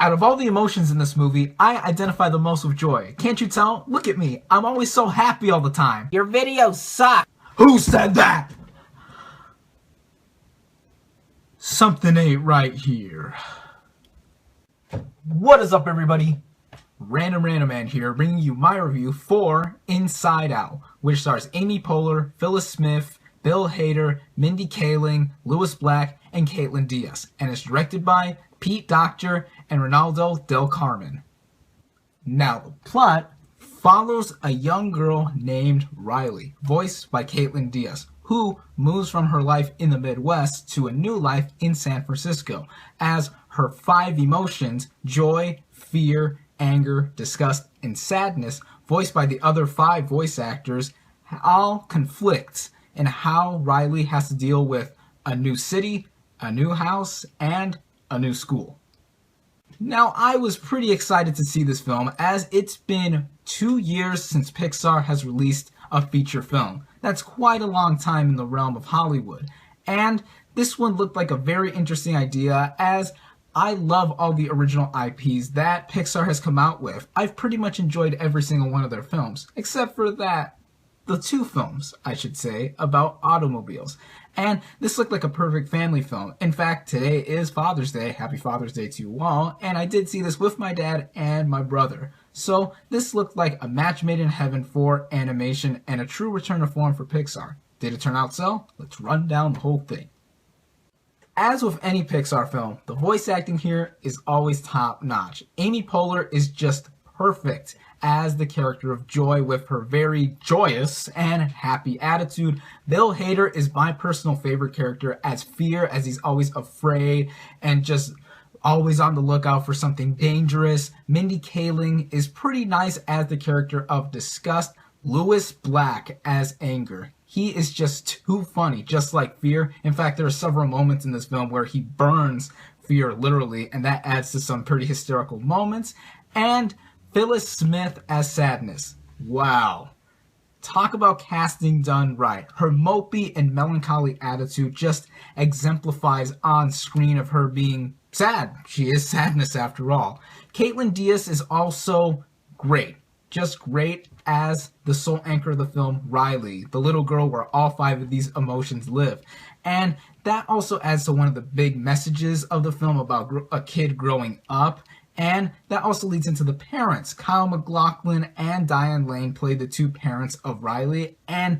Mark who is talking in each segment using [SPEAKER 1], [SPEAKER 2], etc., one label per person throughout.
[SPEAKER 1] Out of all the emotions in this movie, I identify the most with joy. Can't you tell? Look at me. I'm always so happy all the time.
[SPEAKER 2] Your videos suck.
[SPEAKER 1] Who said that? Something ain't right here. What is up, everybody? RandomRandomMan here, bringing you my review for Inside Out, which stars Amy Poehler, Phyllis Smith, Bill Hader, Mindy Kaling, Louis Black, and Caitlin Diaz, and is directed by Pete Docter and Ronaldo Del Carmen. Now, the plot follows a young girl named Riley, voiced by Caitlin Diaz, who moves from her life in the Midwest to a new life in San Francisco, as her 5 emotions, joy, fear, anger, disgust, and sadness, voiced by the other 5 voice actors, all conflict in how Riley has to deal with a new city, a new house, and a new school. Now, I was pretty excited to see this film, as it's been 2 years since Pixar has released a feature film. That's quite a long time in the realm of Hollywood. And this one looked like a very interesting idea, as I love all the original IPs that Pixar has come out with. I've pretty much enjoyed every single one of their films, except for the 2 films, I should say, about automobiles. And this looked like a perfect family film. In fact, today is Father's Day. Happy Father's Day to you all. And I did see this with my dad and my brother. So this looked like a match made in heaven for animation and a true return to form for Pixar. Did it turn out so? Let's run down the whole thing. As with any Pixar film, the voice acting here is always top notch. Amy Poehler is just perfect as the character of Joy with her very joyous and happy attitude. Bill Hader is my personal favorite character as Fear, as he's always afraid and just always on the lookout for something dangerous. Mindy Kaling is pretty nice as the character of Disgust. Louis Black as Anger. He is just too funny, just like Fear. In fact, there are several moments in this film where he burns Fear literally, and that adds to some pretty hysterical moments. And Phyllis Smith as Sadness. Wow. Talk about casting done right. Her mopey and melancholy attitude just exemplifies on screen of her being sad. She is sadness after all. Caitlin Diaz is also great. Just great as the sole anchor of the film, Riley, the little girl where all 5 of these emotions live. And that also adds to one of the big messages of the film about a kid growing up. And that also leads into the parents. Kyle MacLachlan and Diane Lane played the 2 parents of Riley. And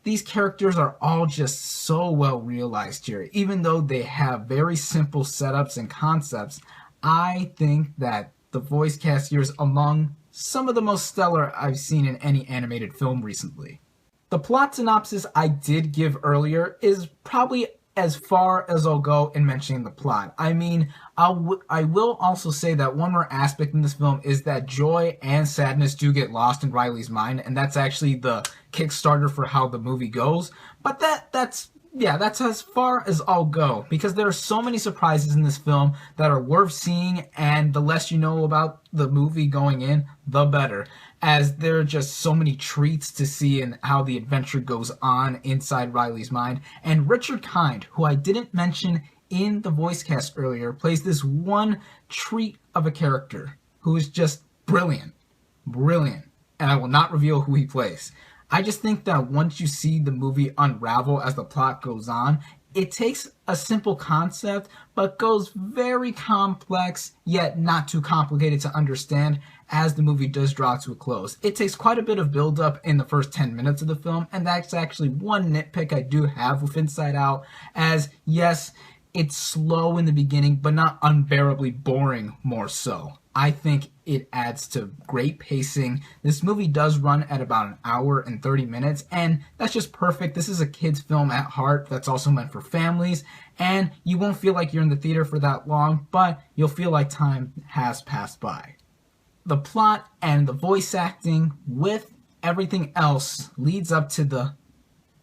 [SPEAKER 1] these characters are all just so well realized here. Even though they have very simple setups and concepts, I think that the voice cast here is among some of the most stellar I've seen in any animated film recently. The plot synopsis I did give earlier is probably as far as I'll go in mentioning the plot. I mean, I will also say that one more aspect in this film is that joy and sadness do get lost in Riley's mind, and that's actually the Kickstarter for how the movie goes. But that's as far as I'll go, because there are so many surprises in this film that are worth seeing, and the less you know about the movie going in, the better, as there are just so many treats to see in how the adventure goes on inside Riley's mind. And Richard Kind, who I didn't mention in the voice cast earlier, plays this one treat of a character who is just brilliant, and I will not reveal who he plays. I just think that once you see the movie unravel as the plot goes on, it takes a simple concept, but goes very complex, yet not too complicated to understand as the movie does draw to a close. It takes quite a bit of build-up in the first 10 minutes of the film, and that's actually one nitpick I do have with Inside Out, as yes, it's slow in the beginning, but not unbearably boring more so. I think it adds to great pacing. This movie does run at about 1 hour and 30 minutes, and that's just perfect. This is a kid's film at heart that's also meant for families, and you won't feel like you're in the theater for that long, but you'll feel like time has passed by. The plot and the voice acting with everything else leads up to the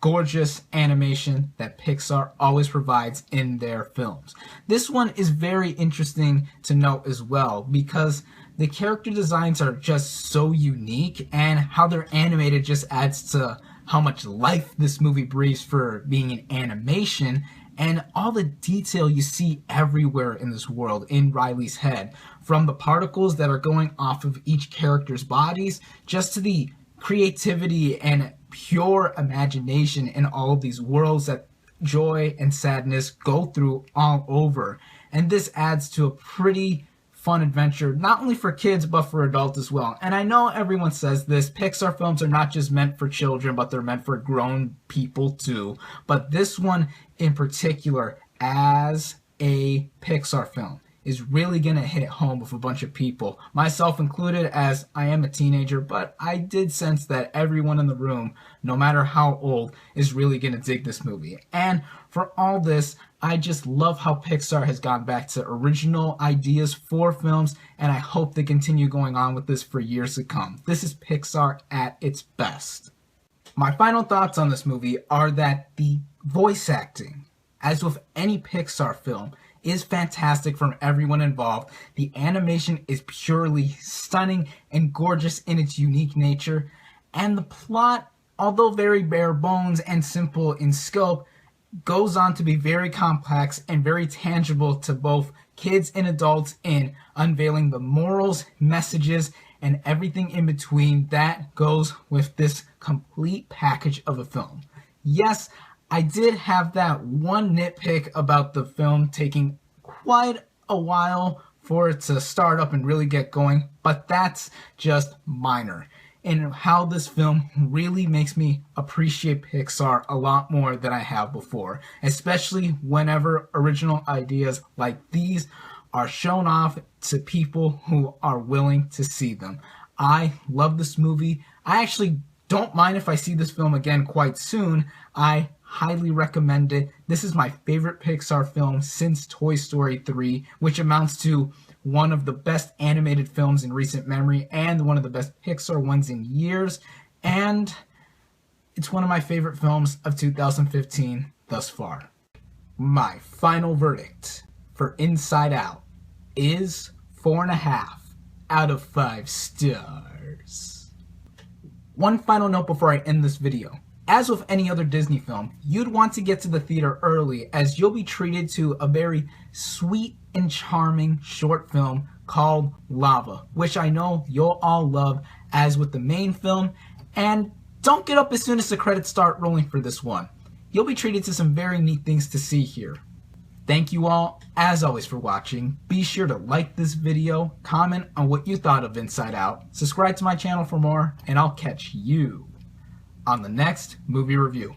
[SPEAKER 1] gorgeous animation that Pixar always provides in their films. This one is very interesting to note as well, because the character designs are just so unique, and how they're animated just adds to how much life this movie breathes for being an animation. and all the detail you see everywhere in this world in Riley's head, from the particles that are going off of each character's bodies, just to the creativity and pure imagination in all of these worlds that joy and sadness go through all over. And this adds to a pretty fun adventure, not only for kids but for adults as well. And I know everyone says this, Pixar films are not just meant for children, but they're meant for grown people too. But this one in particular, as a Pixar film, is really gonna hit home with a bunch of people, myself included, as I am a teenager, but I did sense that everyone in the room, no matter how old, is really gonna dig this movie. And for all this, I just love how Pixar has gone back to original ideas for films, and I hope they continue going on with this for years to come. This is Pixar at its best. My final thoughts on this movie are that the voice acting, as with any Pixar film, is fantastic from everyone involved. The animation is purely stunning and gorgeous in its unique nature, and the plot, although very bare bones and simple in scope, goes on to be very complex and very tangible to both kids and adults in unveiling the morals, messages, and everything in between that goes with this complete package of a film. Yes, I did have that one nitpick about the film taking quite a while for it to start up and really get going, but that's just minor. And how this film really makes me appreciate Pixar a lot more than I have before, especially whenever original ideas like these are shown off to people who are willing to see them. I love this movie. I actually don't mind if I see this film again quite soon. I highly recommend it. This is my favorite Pixar film since Toy Story 3, which amounts to one of the best animated films in recent memory and one of the best Pixar ones in years. And it's one of my favorite films of 2015 thus far. My final verdict for Inside Out is 4.5 out of 5 stars. One final note before I end this video. As with any other Disney film, you'd want to get to the theater early, as you'll be treated to a very sweet and charming short film called Lava, which I know you'll all love, as with the main film. And don't get up as soon as the credits start rolling for this one. You'll be treated to some very neat things to see here. Thank you all, as always, for watching. Be sure to like this video, comment on what you thought of Inside Out, subscribe to my channel for more, and I'll catch you on the next movie review.